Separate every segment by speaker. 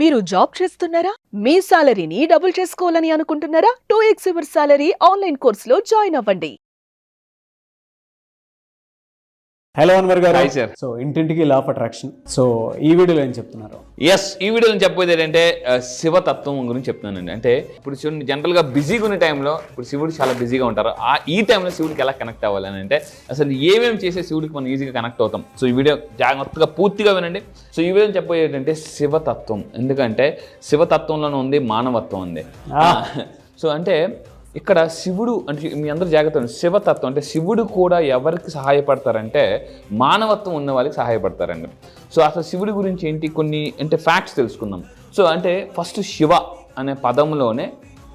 Speaker 1: మీరు జాబ్ చేస్తున్నారా? మీ సాలరీని డబుల్ చేసుకోవాలని అనుకుంటున్నారా? 2x యువర్ సాలరీ ఆన్లైన్ కోర్సులో జాయిన్ అవ్వండి.
Speaker 2: హలో అన్వర్ గారు.
Speaker 3: Hi sir.
Speaker 2: సో ఇంటింటికి లా ఆఫ్ అట్రాక్షన్. సో ఈ వీడియోలో ఏం చెప్తున్నారు?
Speaker 3: ఈ వీడియోలో చెప్పేది ఏంటంటే శివతత్వం గురించి చెప్తున్నానండి. అంటే ఇప్పుడు శివుని జనరల్గా బిజీగా ఉన్న టైంలో ఇప్పుడు శివుడు చాలా బిజీగా ఉంటారు. ఈ టైంలో శివుడికి ఎలా కనెక్ట్ అవ్వాలని అంటే అసలు ఏమేమి చేసే శివుడికి మనం ఈజీగా కనెక్ట్ అవుతాం. సో ఈ వీడియో జాగ్రత్తగా పూర్తిగా వినండి. సో ఈ వీడియో చెప్పేది ఏంటంటే శివతత్వం. ఎందుకంటే శివతత్వంలోనే ఉంది మానవత్వం ఉంది. సో అంటే ఇక్కడ శివుడు అంటే మీ అందరూ జాగ్రత్త, శివతత్వం అంటే శివుడు కూడా ఎవరికి సహాయపడతారంటే మానవత్వం ఉన్న వాళ్ళకి సహాయపడతారండి. సో అసలు శివుడి గురించి ఏంటి కొన్ని అంటే ఫ్యాక్ట్స్ తెలుసుకుందాం. సో అంటే ఫస్ట్ శివ అనే పదంలోనే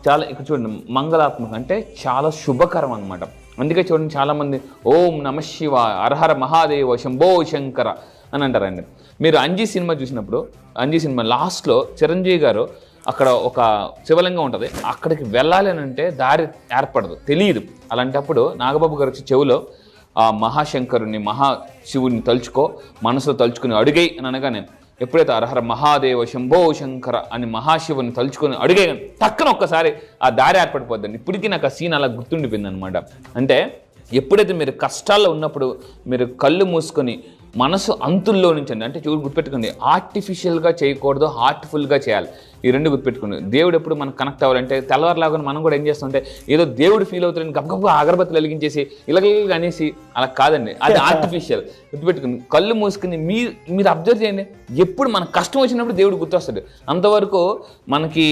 Speaker 3: చాలా ఇక్కడ చూడండి మంగళాత్మకం అంటే చాలా శుభకరం అనమాట. అందుకే చూడండి చాలామంది ఓం నమ శివ హరహర మహాదేవ శంభో శంకర అని అంటారండి. మీరు అంజీ సినిమా చూసినప్పుడు అంజీ సినిమా లాస్ట్లో చిరంజీవి గారు అక్కడ ఒక శివలింగం ఉంటుంది, అక్కడికి వెళ్ళాలి అని అంటే దారి ఏర్పడదు, తెలియదు. అలాంటప్పుడు నాగబాబు గారు వచ్చి చెవులో ఆ మహాశంకరుని మహాశివుని తలుచుకో, మనసులో తలుచుకుని అడుగై అని అనగానే ఎప్పుడైతే హరహర మహాదేవ శంభో శంకర అని మహాశివుని తలుచుకొని అడిగే టక్కన ఒక్కసారి ఆ దారి ఏర్పడిపోద్దండి. ఇప్పటికీ నాకు ఆ సీన్ అలా గుర్తుండిపోయింది అనమాట. అంటే ఎప్పుడైతే మీరు కష్టాల్లో ఉన్నప్పుడు మీరు కళ్ళు మూసుకొని మనసు అంతుల్లో నుంచి అంటే చూడు గుర్తుపెట్టుకోండి, ఆర్టిఫిషియల్గా చేయకూడదు, హార్ట్ఫుల్గా చేయాలి. ఈ రెండు గుర్తుపెట్టుకోండి. దేవుడు ఎప్పుడు మనకు కనెక్ట్ అవ్వాలంటే తెల్లవారులాగా మనం కూడా ఏం చేస్తుంటే ఏదో దేవుడు ఫీల్ అవుతారని గబగబా అగరబత్తులు వెలిగించేసి ఇలాగ అనేసి అలా కాదండి, అది ఆర్టిఫిషియల్. గుర్తుపెట్టుకుని కళ్ళు మూసుకుని మీరు అబ్జర్వ్ చేయండి. ఎప్పుడు మనకు కష్టం వచ్చినప్పుడు దేవుడు గుర్తొస్తాడు, అంతవరకు మనకి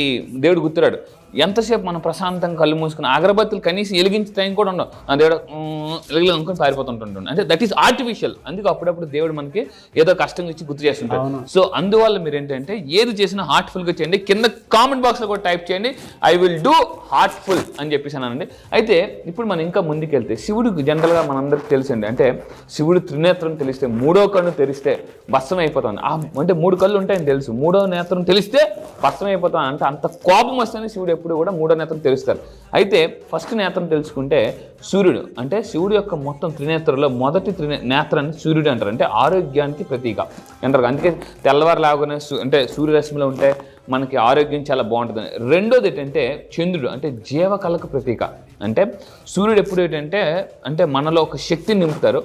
Speaker 3: దేవుడు గుర్తురాడు. ఎంతసేపు మనం ప్రశాంతంగా కళ్ళు మూసుకుని అగరబత్తులు కనీసం వెలిగించే టైం కూడా ఉండవు, దేవుడు వెలిగి అనుకుని పారిపోతుంటుంటాడు. అంటే దట్ ఈస్ ఆర్టిఫిషియల్. అందుకే అప్పుడప్పుడు దేవుడు మనకి ఏదో కష్టంగా ఇచ్చి గుర్తు చేస్తుంటాడు. సో అందువల్ల మీరు ఏంటంటే ఏది చేసినా హార్ట్ఫుల్గా చేయండి. కింద కామెంట్ బాక్స్లో కూడా టైప్ చేయండి ఐ విల్ డూ హార్ట్ఫుల్ అని చెప్పేసానండి. అయితే ఇప్పుడు మనం ఇంకా ముందుకెళ్తే శివుడికి జనరల్గా మనందరికీ తెలుసండి. అంటే శివుడు త్రినేత్రం తెలిస్తే, మూడో కన్ను తెరిస్తే భస్మం అయిపోతాను. అంటే 3 కళ్ళు ఉంటాయని తెలుసు, 3వ నేత్రం తెలిస్తే భస్మం అయిపోతాను. అంటే అంత కోపం వస్తేనే శివుడు ఎప్పుడు కూడా 3వ నేత్రం తెలుస్తారు. అయితే ఫస్ట్ నేత్రం తెలుసుకుంటే సూర్యుడు. అంటే శివుడు యొక్క మొత్తం త్రినేత్రంలో మొదటి నేత్రాన్ని సూర్యుడు అంటారు. అంటే ఆరోగ్యానికి ప్రతీక అంటారు. అందుకే తెల్లవారు లాగానే అంటే సూర్యరశ్మిలో ఉంటే మనకి ఆరోగ్యం చాలా బాగుంటుంది. రెండోది ఏంటంటే చంద్రుడు. అంటే జీవకళకు ప్రతీక. అంటే సూర్యుడు ఎప్పుడు ఏంటంటే అంటే మనలో ఒక శక్తిని నింపుతారు,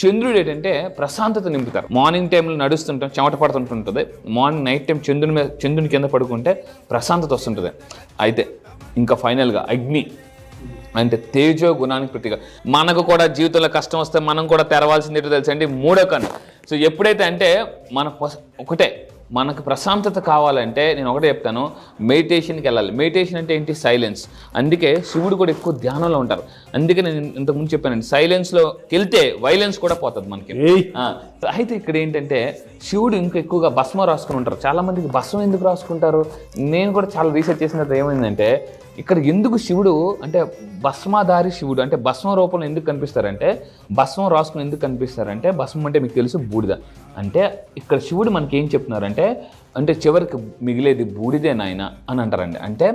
Speaker 3: చంద్రుడు ఏంటంటే ప్రశాంతత నింపుతారు. మార్నింగ్ టైంలో నడుస్తుంటాం, చెమట పడుతుంటుంటుంది. మార్నింగ్ నైట్ టైం చంద్రుని కింద పడుకుంటే ప్రశాంతత వస్తుంటుంది. అయితే ఇంకా ఫైనల్గా అగ్ని అంటే తేజో గుణానికి ప్రతీక. మనకు కూడా జీవితంలో కష్టం వస్తే మనం కూడా తెరవాల్సింది ఏంటో తెలుసండి, 3వ కన్ను. సో ఎప్పుడైతే అంటే మన ఒకటే మనకు ప్రశాంతత కావాలంటే నేను ఒకటే చెప్తాను, మెడిటేషన్కి వెళ్ళాలి. మెడిటేషన్ అంటే ఏంటి? సైలెన్స్. అందుకే శివుడు కూడా ఎక్కువ ధ్యానంలో ఉంటారు. అందుకే నేను ఇంతకుముందు చెప్పానండి, సైలెన్స్లోకి వెళ్తే వైలెన్స్ కూడా పోతుంది మనకి. అయితే ఇక్కడ ఏంటంటే శివుడు ఇంకా ఎక్కువగా భస్మం రాసుకుని ఉంటారు. చాలామందికి భస్మం ఎందుకు రాసుకుంటారు, నేను కూడా చాలా రీసెర్చ్ చేసినట్టు ఏమైందంటే ఇక్కడ ఎందుకు శివుడు అంటే భస్మధారి శివుడు అంటే భస్మ రూపంలో ఎందుకు కనిపిస్తారంటే, భస్మం రాసుకుని ఎందుకు కనిపిస్తారంటే, భస్మం అంటే మీకు తెలుసు బూడిద. అంటే ఇక్కడ శివుడు మనకి ఏం చెప్తున్నారంటే అంటే చివరికి మిగిలేది బూడిదే నాయన అని అంటారండి. అంటే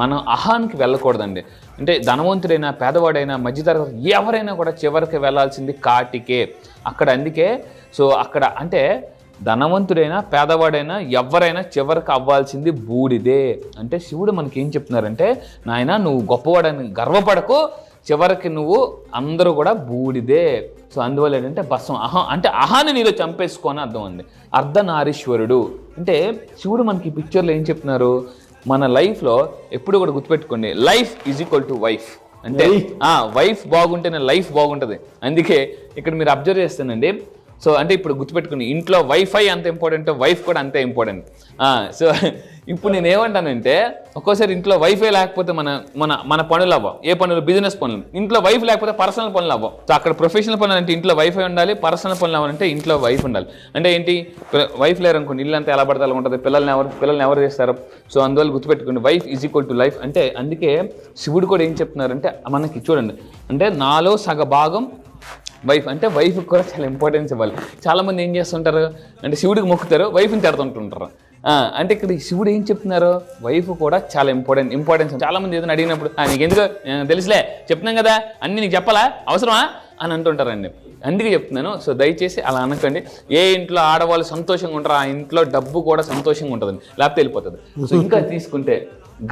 Speaker 3: మనం అహానికి వెళ్ళకూడదండి. అంటే ధనవంతుడైనా పేదవాడైనా మధ్యతరగతి ఎవరైనా కూడా చివరికి వెళ్ళాల్సింది కాటికే అక్కడ. అందుకే సో అక్కడ అంటే ధనవంతుడైనా పేదవాడైనా ఎవరైనా చివరికి అవ్వాల్సింది బూడిదే. అంటే శివుడు మనకి ఏం చెప్తున్నారంటే నాయన నువ్వు గొప్పవాడని గర్వపడకు, చివరికి నువ్వు అందరూ కూడా బూడిదే. సో అందువల్ల ఏంటంటే భస్మం అంటే అహాన్ని నీలో చంపేసుకోని అర్థం అండి. అర్ధనారీశ్వరుడు అంటే శివుడు మనకి ఈ పిక్చర్లో ఏం చెప్తున్నారు, మన లైఫ్లో ఎప్పుడు కూడా గుర్తుపెట్టుకోండి, life is equal to wife. అంటే వైఫ్ బాగుంటేనే లైఫ్ బాగుంటుంది. అందుకే ఇక్కడ మీరు అబ్జర్వ్ చేస్తానండి. సో అంటే ఇప్పుడు గుర్తుపెట్టుకుని ఇంట్లో వైఫై అంత ఇంపార్టెంట్, వైఫ్ కూడా అంతే ఇంపార్టెంట్. సో ఇప్పుడు నేను ఏమంటానంటే ఒక్కోసారి ఇంట్లో వైఫై లేకపోతే మన పనులు అవ్వవు. ఏ పనులు? బిజినెస్ పనులు. ఇంట్లో వైఫ్ లేకపోతే పర్సనల్ పనులు అవ్వవు. సో అక్కడ ప్రొఫెషనల్ పనులు అంటే ఇంట్లో వైఫై ఉండాలి, పర్సనల్ పనులు అవ్వాలంటే ఇంట్లో వైఫ్ ఉండాలి. అంటే ఏంటి, వైఫ్ లేరు అనుకోండి ఇల్లు అంతా ఎలా పడితే అలా ఉంటుంది, పిల్లల్ని ఎవరు చేస్తారు. సో అందువల్ల గుర్తుపెట్టుకోండి wife is equal to life. అంటే అందుకే శివుడు కూడా ఏం చెప్తున్నారంటే మనకి చూడండి, అంటే నాలో సగ భాగం వైఫ్. అంటే వైఫ్కి కూడా చాలా ఇంపార్టెన్స్ ఇవ్వాలి. చాలామంది ఏం చేస్తుంటారు అంటే శివుడికి మొక్కుతారు, వైఫ్ని తిడుతుంటుంటారు. అంటే ఇక్కడ శివుడు ఏం చెప్తున్నారు, వైఫ్ కూడా చాలా ఇంపార్టెన్స్. చాలామంది ఏదైనా అడిగినప్పుడు నీకు ఎందుకు తెలుసులే చెప్తున్నాం కదా అన్నీ నీకు చెప్పాలా అవసరమా అని అంటుంటారండి. అందుకే చెప్తున్నాను. సో దయచేసి అలా అనకండి. ఏ ఇంట్లో ఆడవాళ్ళు సంతోషంగా ఉంటారో ఆ ఇంట్లో డబ్బు కూడా సంతోషంగా ఉంటుందండి, లేకపోతే వెళ్ళిపోతుంది. సో ఇంకా తీసుకుంటే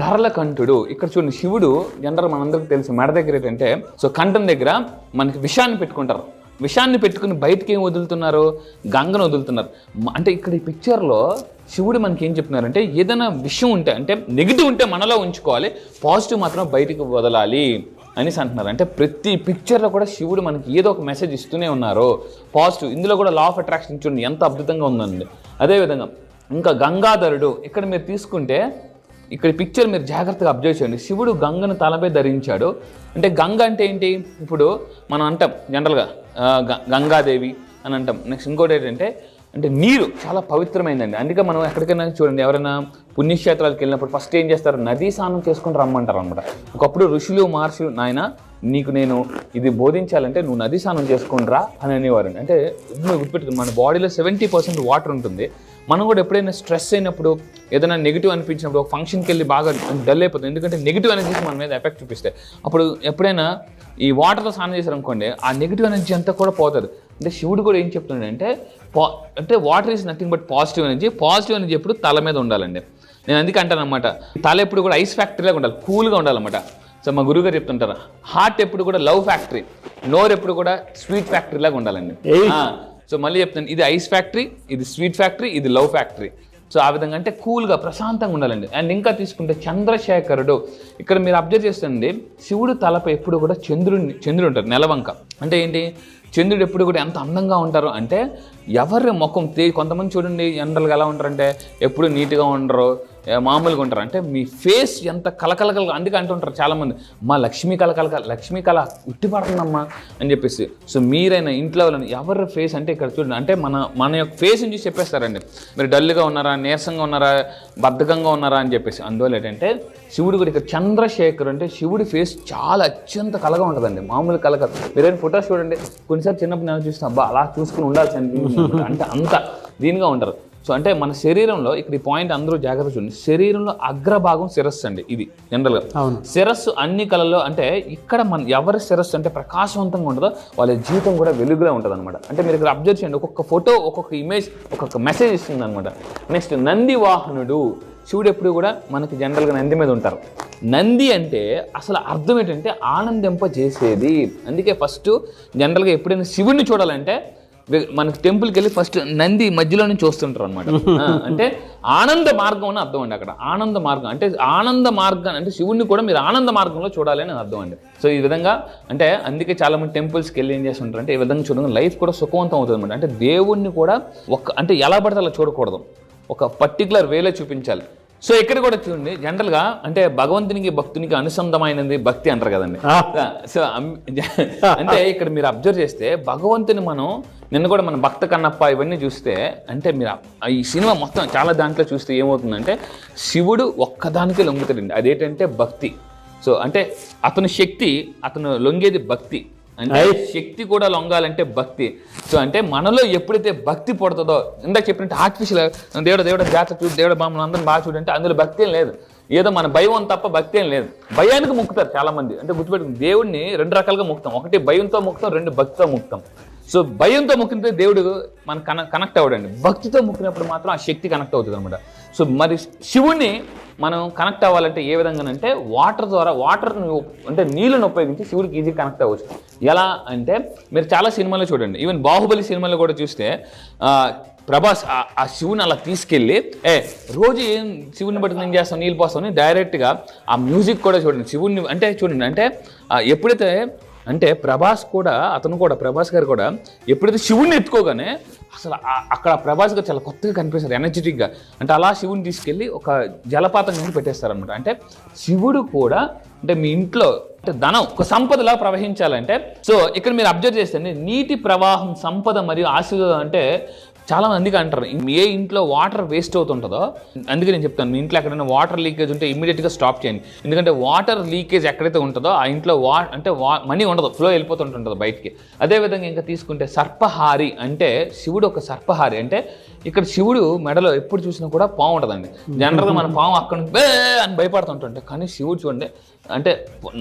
Speaker 3: గర్లకంఠుడు, ఇక్కడ చూడండి శివుడు జనరల్ మనందరికీ తెలుసు మెడ దగ్గర ఏంటంటే, సో కంఠం దగ్గర మనకి విషాన్ని పెట్టుకుంటారు. విషాన్ని పెట్టుకుని బయటకి ఏం వదులుతున్నారు? గంగను వదులుతున్నారు. అంటే ఇక్కడ ఈ పిక్చర్లో శివుడు మనకి ఏం చెప్తున్నారంటే, ఏదైనా విషయం ఉంటే అంటే నెగిటివ్ ఉంటే మనలో ఉంచుకోవాలి, పాజిటివ్ మాత్రం బయటికి వదలాలి అనేసి అంటున్నారు. అంటే ప్రతి పిక్చర్లో కూడా శివుడు మనకి ఏదో ఒక మెసేజ్ ఇస్తూనే ఉన్నారు పాజిటివ్. ఇందులో కూడా లా ఆఫ్ అట్రాక్షన్ చూడండి ఎంత అద్భుతంగా ఉందండి. అదేవిధంగా ఇంకా గంగాధరుడు, ఇక్కడ మీరు తీసుకుంటే ఇక్కడ పిక్చర్ మీరు జాగ్రత్తగా అబ్జర్వ్ చేయండి. శివుడు గంగను తలపై ధరించాడు. అంటే గంగ అంటే ఏంటి? ఇప్పుడు మనం అంటాం జనరల్గా గంగాదేవి అని అంటాం. నెక్స్ట్ ఇంకోటి ఏంటంటే అంటే నీరు చాలా పవిత్రమైందండి. అందుకే మనం ఎక్కడికైనా చూడండి, ఎవరైనా పుణ్యక్షేత్రాలకు వెళ్ళినప్పుడు ఫస్ట్ ఏం చేస్తారు? నదీ స్నానం చేసుకొని రమ్మంటారు అనమాట. ఒకప్పుడు ఋషులు మహర్షులు, నాయన నీకు నేను ఇది బోధించాలంటే నువ్వు నదీ స్నానం చేసుకొని రా అని అనేవారండి. అంటే గుర్తుపెట్టుకుని మన బాడీలో 70% వాటర్ ఉంటుంది. మనం కూడా ఎప్పుడైనా స్ట్రెస్ అయినప్పుడు, ఏదైనా నెగిటివ్ అనిపించినప్పుడు, ఒక ఫంక్షన్కి వెళ్ళి బాగా డల్ అయిపోతుంది. ఎందుకంటే నెగిటివ్ ఎనర్జీస్ మన మీద ఎఫెక్ట్ చూపిస్తాయి. అప్పుడు ఎప్పుడైనా ఈ వాటర్తో స్నానం చేశారనుకోండి, ఆ నెగిటివ్ ఎనర్జీ అంతా కూడా పోతుంది. అంటే శివుడు కూడా ఏం చెప్తున్నాడంటే, అంటే water is nothing but positive energy. Positive energy ఎప్పుడు తల మీద ఉండాలండి. నేను అందుకే అంటాను అనమాట, తల ఎప్పుడు కూడా ఐస్ ఫ్యాక్టరీలాగా ఉండాలి, కూల్గా ఉండాలన్నమాట. సో మా గురువుగారు చెప్తుంటారు, హార్ట్ ఎప్పుడు కూడా లవ్ ఫ్యాక్టరీ, నోరు ఎప్పుడు కూడా స్వీట్ ఫ్యాక్టరీ లాగా ఉండాలండి. సో మళ్ళీ చెప్తాను, ఇది ఐస్ ఫ్యాక్టరీ, ఇది స్వీట్ ఫ్యాక్టరీ, ఇది లవ్ ఫ్యాక్టరీ. సో ఆ విధంగా అంటే కూల్గా ప్రశాంతంగా ఉండాలండి. అండ్ ఇంకా తీసుకుంటే చంద్రశేఖరుడు, ఇక్కడ మీరు అబ్జర్వ్ చేస్తుంది శివుడు తలపై ఎప్పుడు కూడా చంద్రుడు ఉంటారు, నెలవంక. అంటే ఏంటి? చంద్రుడు ఎప్పుడు కూడా ఎంత అందంగా ఉంటారు అంటే, ఎవరి ముఖం కొంతమంది చూడండి జనరల్గా ఎలా ఉంటారంటే ఎప్పుడు నీట్గా ఉండరు, మామూలుగా ఉంటారు. అంటే మీ ఫేస్ ఎంత కలకలకల, అందుకే అంటుంటారు చాలామంది, మా లక్ష్మీ లక్ష్మీ కళ ఉట్టిపడుతుందమ్మా అని చెప్పేసి. సో మీరైనా ఇంట్లో ఎవరి ఫేస్ అంటే ఇక్కడ చూడండి, అంటే మన యొక్క ఫేస్ నుంచి చెప్పేస్తారండి, మీరు డల్గా ఉన్నారా, నీరసంగా ఉన్నారా, బద్ధకంగా ఉన్నారా అని చెప్పేసి. అందువల్ల ఏంటంటే శివుడు కూడా ఇక్కడ చంద్రశేఖర్, అంటే శివుడి ఫేస్ చాలా అత్యంత కలగా ఉంటుందండి, మామూలు కలగా. మీరైనా ఫొటోస్ చూడండి, కొన్నిసార్లు చిన్నప్పుడు నేను చూస్తాను, అబ్బా అలా చూసుకుని ఉండాల్సి అనిపించింది, అంటే అంత దీనిగా ఉంటారు. సో అంటే మన శరీరంలో ఇక్కడ ఈ పాయింట్ అందరూ జాగ్రత్త చూడండి, శరీరంలో అగ్రభాగం శిరస్సు అండి. ఇది జనరల్గా శిరస్సు అన్ని కళల్లో, అంటే ఇక్కడ మన ఎవరి శిరస్సు అంటే ప్రకాశవంతంగా ఉంటుందో వాళ్ళ జీవితం కూడా వెలుగులా ఉంటుంది అనమాట. అంటే మీరు ఇక్కడ అబ్జర్వ్ చేయండి, ఒక్కొక్క ఫోటో ఒక్కొక్క ఇమేజ్ ఒక్కొక్క మెసేజ్ ఇస్తుంది అనమాట. నెక్స్ట్ నంది వాహనుడు, శివుడు ఎప్పుడు కూడా మనకి జనరల్గా నంది మీద ఉంటారు. నంది అంటే అసలు అర్థం ఏంటంటే ఆనందింపజేసేది. అందుకే ఫస్ట్ జనరల్గా ఎప్పుడైనా శివుడిని చూడాలంటే మనకి టెంపుల్కి వెళ్ళి ఫస్ట్ నంది మధ్యలో నుంచి చూస్తుంటారు అనమాట. అంటే ఆనంద మార్గం అని అర్థం అండి. అక్కడ ఆనంద మార్గం అంటే ఆనంద మార్గం అంటే శివుడిని కూడా మీరు ఆనంద మార్గంలో చూడాలి అని అర్థం అండి. సో ఈ విధంగా అంటే అందుకే చాలా మంది టెంపుల్స్కి వెళ్ళి ఏం చేస్తుంటారు అంటే ఈ విధంగా చూడడం లైఫ్ కూడా సుఖవంతం అవుతుంది అనమాట. అంటే దేవుణ్ణి కూడా అంటే ఎలా పడితే అలా చూడకూడదు, ఒక పర్టికులర్ వేలో చూపించాలి. సో ఇక్కడ కూడా చూడండి జనరల్గా అంటే భగవంతునికి భక్తునికి అనుసంధమైనది భక్తి అంటారు కదండి. సో అంటే ఇక్కడ మీరు అబ్జర్వ్ చేస్తే భగవంతుని మనం నిన్న కూడా మన భక్త కన్నప్ప ఇవన్నీ చూస్తే అంటే మీరు ఈ సినిమా మొత్తం చాలా దాంట్లో చూస్తే ఏమవుతుందంటే శివుడు ఒక్కదానికే లొంగుతాడండి, అదేంటంటే భక్తి. సో అంటే అతని శక్తి, అతను లొంగేది భక్తి, అంటే శక్తి కూడా లొంగాలంటే భక్తి. సో అంటే మనలో ఎప్పుడైతే భక్తి పుడుతుందో, ఇందాక చెప్పినట్టు ఆర్టిఫిషియల్ దేవుడు జాతర చూడు, దేవుడు బామ్మను అందరం బాగా చూడంటే అందులో భక్తి ఏం లేదు, ఏదో మన భయం తప్ప భక్తి ఏం లేదు. భయానికి మొక్కుతారు చాలా మంది. అంటే గుర్తుపెట్టుకుని దేవుడిని 2 రకాలుగా మొక్కుతాం, ఒకటి భయంతో మొక్కుతాం, 2 భక్తితో మొక్కుతాం. సో భయంతో మొక్కితే దేవుడు మన కనెక్ట్ అవ్వడండి, భక్తితో మొక్కినప్పుడు మాత్రం ఆ శక్తి కనెక్ట్ అవుతుంది అనమాట. సో మరి శివుణ్ణి మనం కనెక్ట్ అవ్వాలంటే ఏ విధంగానంటే వాటర్ ద్వారా, అంటే నీళ్ళను ఉపయోగించి శివుడికి ఈజీగా కనెక్ట్ అవ్వచ్చు. ఎలా అంటే మీరు చాలా సినిమాలో చూడండి, ఈవెన్ బాహుబలి సినిమాలో కూడా చూస్తే ప్రభాస్ ఆ శివుని అలా తీసుకెళ్ళి రోజు ఏం శివుని బట్టి ఏం చేస్తాం, నీళ్ళు పోస్తామని డైరెక్ట్గా ఆ మ్యూజిక్ కూడా చూడండి శివుడిని. అంటే చూడండి అంటే ఎప్పుడైతే అంటే ప్రభాస్ గారు కూడా ఎప్పుడైతే శివుణ్ణి ఎత్తుకోగానే అసలు అక్కడ ప్రభాస్ గారు చాలా కొత్తగా కనిపిస్తారు, ఎనర్జెటిక్గా. అంటే అలా శివుని తీసుకెళ్ళి ఒక జలపాతం కింద పెట్టేస్తారనమాట. అంటే శివుడు కూడా అంటే మీ ఇంట్లో అంటే ధనం ఒక సంపదలా ప్రవహించాలంటే, సో ఇక్కడ మీరు అబ్జర్వ్ చేస్తే నీటి ప్రవాహం సంపద మరియు ఆశీర్వాదం అంటే చాలా మందికి అంటారు ఏ ఇంట్లో వాటర్ వేస్ట్ అవుతుంటుందో, అందుకే నేను చెప్తాను మీ ఇంట్లో ఎక్కడైనా వాటర్ లీకేజ్ ఉంటే ఇమీడియట్గా స్టాప్ చేయండి. ఎందుకంటే వాటర్ లీకేజ్ ఎక్కడైతే ఉంటుందో ఆ ఇంట్లో మనీ ఉండదు, ఫ్లో వెళ్ళిపోతుంటుంటుంది బయటికి. అదేవిధంగా ఇంకా తీసుకుంటే సర్పహారి, అంటే శివుడు ఒక సర్పహారి. అంటే ఇక్కడ శివుడు మెడలో ఎప్పుడు చూసినా కూడా పాము ఉంటుందండి. జనరల్గా మన పాము అక్కడ అని భయపడుతుంటుంటే, కానీ శివుడు చూడండి అంటే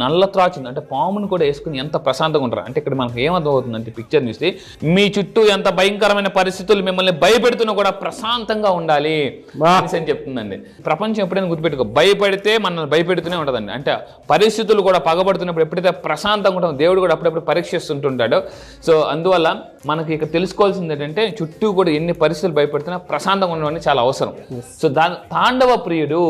Speaker 3: నల్ల త్రాచుని అంటే పాముని కూడా వేసుకుని ఎంత ప్రశాంతంగా ఉంటారు అంటే ఇక్కడ మనకు ఏమర్థం అవుతుందంటే పిక్చర్ చూస్తే మీ చుట్టూ ఎంత భయంకరమైన పరిస్థితులు మిమ్మల్ని భయపెడుతున్నా కూడా ప్రశాంతంగా ఉండాలి అని చెప్తుందండి. ప్రపంచం ఎప్పుడైనా గుర్తుపెట్టుకో, భయపడితే మనల్ని భయపెడుతూనే ఉంటుందండి. అంటే పరిస్థితులు కూడా పగబడుతున్నప్పుడు ఎప్పుడైతే ప్రశాంతంగా ఉంటాం దేవుడు కూడా అప్పుడప్పుడు పరీక్షిస్తుంటుంటాడు. సో అందువల్ల మనకి ఇక్కడ తెలుసుకోవాల్సింది ఏంటంటే చుట్టూ కూడా ఎన్ని పరిస్థితులు భయపడుతున్నా ప్రశాంతంగా ఉండడం చాలా అవసరం. సో తాండవ ప్రియుడు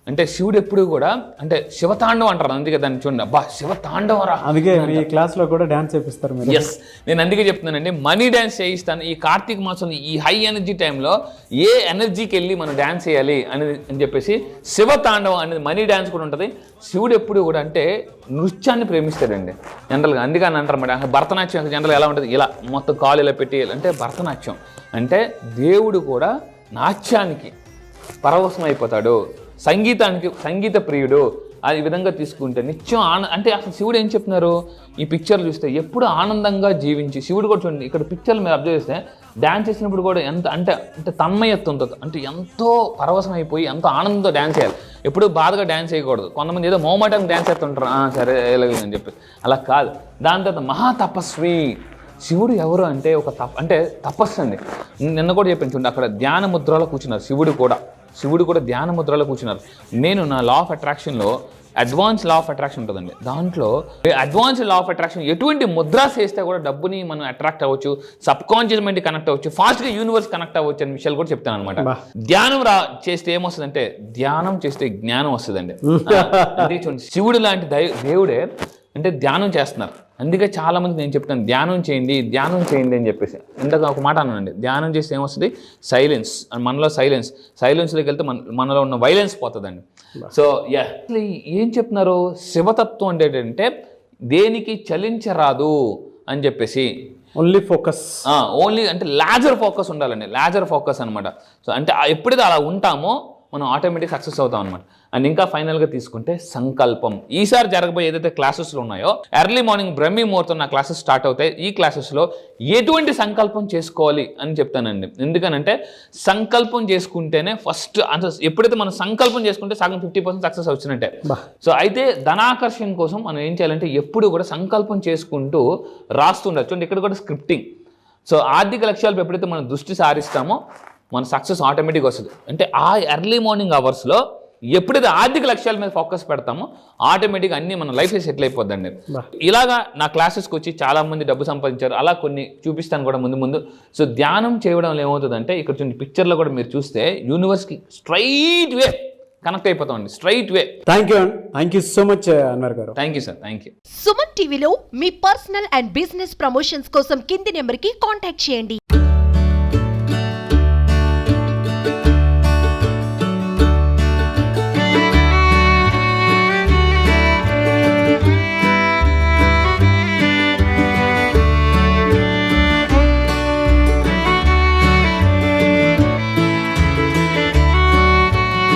Speaker 3: అంటే శివుడు ఎప్పుడు కూడా అంటే శివతాండవం అంటారు, అందుకే దాన్ని చూడండి అబ్బా శివతాండవరా,
Speaker 2: అందుకే మీ క్లాస్లో కూడా డ్యాన్స్ చేపిస్తారు మీరు.
Speaker 3: ఎస్, నేను అందుకే చెప్తున్నానండి మనీ డ్యాన్స్ చేయిస్తాను. ఈ కార్తీక మాసం ఈ హై ఎనర్జీ టైంలో ఏ ఎనర్జీకి వెళ్ళి మనం డ్యాన్స్ చేయాలి అని చెప్పేసి శివతాండవం అనేది మనీ డ్యాన్స్ కూడా ఉంటుంది. శివుడు ఎప్పుడు కూడా అంటే నృత్యాన్ని ప్రేమిస్తాడండి జనరల్గా, అందుకే అని అంటారు మేడం. భరతనాట్యం జనరల్గా ఎలా ఉంటుంది, ఇలా మొత్తం కాలు ఇలా పెట్టి అంటే భరతనాట్యం అంటే దేవుడు కూడా నాట్యానికి పరవశం అయిపోతాడు, సంగీత ప్రియుడు. ఈ విధంగా తీసుకుంటే నిత్యం అంటే అసలు శివుడు ఏం చెప్తున్నారు ఈ పిక్చర్లు చూస్తే, ఎప్పుడు ఆనందంగా జీవించి శివుడు కూడా చూడండి ఇక్కడ పిక్చర్లు మీరు అబ్జర్వ్ చేస్తే డ్యాన్స్ చేసినప్పుడు కూడా ఎంత అంటే తన్మయత్వంతో అంటే ఎంతో పరవశం అయిపోయి ఎంతో ఆనందంతో డ్యాన్స్ చేయాలి. ఎప్పుడు బాధగా డ్యాన్స్ చేయకూడదు. కొంతమంది ఏదో మోమాటంగా డ్యాన్స్ చేస్తుంటారు, సరే అని చెప్పి, అలా కాదు. దాని తర్వాత మహాతపస్వి శివుడు ఎవరు అంటే ఒక అంటే తపస్సు అండి. నిన్న కూడా చెప్పాను చూడండి, అక్కడ ధ్యాన ముద్రలో కూర్చున్నారు శివుడు కూడా ధ్యాన ముద్రలో కూర్చున్నారు. నేను నా లా ఆఫ్ అట్రాక్షన్లో అడ్వాన్స్ లా ఆఫ్ అట్రాక్షన్ ఉంటుందండి. దాంట్లో అడ్వాన్స్ లా ఆఫ్ అట్రాక్షన్ ఎటువంటి ముద్రాస్ వేస్తే కూడా డబ్బుని మనం అట్రాక్ట్ అవ్వచ్చు, సబ్ కాన్షియస్ మైండ్ కనెక్ట్ అవ్వచ్చు, ఫాస్ట్గా యూనివర్స్ కనెక్ట్ అవ్వచ్చు అనే విషయాలు కూడా చెప్తాను అనమాట. ధ్యానం చేస్తే ఏమొస్తుందంటే ధ్యానం చేస్తే జ్ఞానం వస్తుందండి. అందుకే చూడండి శివుడు లాంటి దేవుడే అంటే ధ్యానం చేస్తున్నారు. అందుకే చాలా మంది నేను చెప్తాను ధ్యానం చేయండి అని చెప్పేసి. ఇందాక ఒక మాట అన్నానండి, ధ్యానం చేస్తే ఏమొస్తుంది సైలెన్స్, మనలో సైలెన్స్లోకి వెళ్తే మనలో ఉన్న వైలెన్స్ పోతుందండి. సో ఏం చెప్తున్నారు శివతత్వం అంటే ఏంటంటే దేనికి చలించరాదు అని చెప్పేసి, ఓన్లీ అంటే లాజర్ ఫోకస్ ఉండాలండి, లాజర్ ఫోకస్ అనమాట. సో అంటే ఎప్పుడైతే అలా ఉంటామో మనం ఆటోమేటిక్ సక్సెస్ అవుతాం అనమాట. అండ్ ఇంకా ఫైనల్గా తీసుకుంటే సంకల్పం. ఈసారి జరగబోయే ఏదైతే క్లాసెస్లో ఉన్నాయో ఎర్లీ మార్నింగ్ బ్రహ్మీ ముహూర్తం నా క్లాసెస్ స్టార్ట్ అవుతాయి. ఈ క్లాసెస్లో ఎటువంటి సంకల్పం చేసుకోవాలి అని చెప్తానండి. ఎందుకనంటే సంకల్పం చేసుకుంటేనే ఫస్ట్ ఎప్పుడైతే మనం సంకల్పం చేసుకుంటే సగం 50% సక్సెస్ వచ్చినట్టే. సో అయితే ధనాకర్షణ కోసం మనం ఏం చేయాలంటే ఎప్పుడు కూడా సంకల్పం చేసుకుంటూ రాస్తుండొచ్చు. అంటే ఇక్కడ కూడా స్క్రిప్టింగ్. సో ఆర్థిక లక్ష్యాలు ఎప్పుడైతే మనం దృష్టి సారిస్తామో మన సక్సెస్ ఆటోమేటిక్గా వస్తుంది. అంటే ఆ ఎర్లీ మార్నింగ్ అవర్స్లో ఎప్పుడైతే ఆర్థిక లక్ష్యాల మీద ఫోకస్ పెడతామో ఆటోమేటిక్గా అన్ని మన లైఫ్ సెటిల్ అయిపోద్దండి. ఇలాగా నా క్లాసెస్కి వచ్చి చాలా మంది డబ్బు సంపాదించారు, అలా కొన్ని చూపిస్తాను కూడా ముందు. సో ధ్యానం చేయడం ఏమవుతుందంటే ఇక్కడ చూడండి పిక్చర్లో కూడా మీరు చూస్తే యూనివర్స్కి స్ట్రైట్ వే కనెక్ట్ అయిపోతామండి, straight way.
Speaker 2: Thank you so much Anwar garu.
Speaker 3: Thank you sir, thank you.
Speaker 4: Suman టీవీలో మీ పర్సనల్ అండ్ బిజినెస్ ప్రమోషన్స్ కోసం కింది నెంబర్కి కాంటాక్ట్ చేయండి.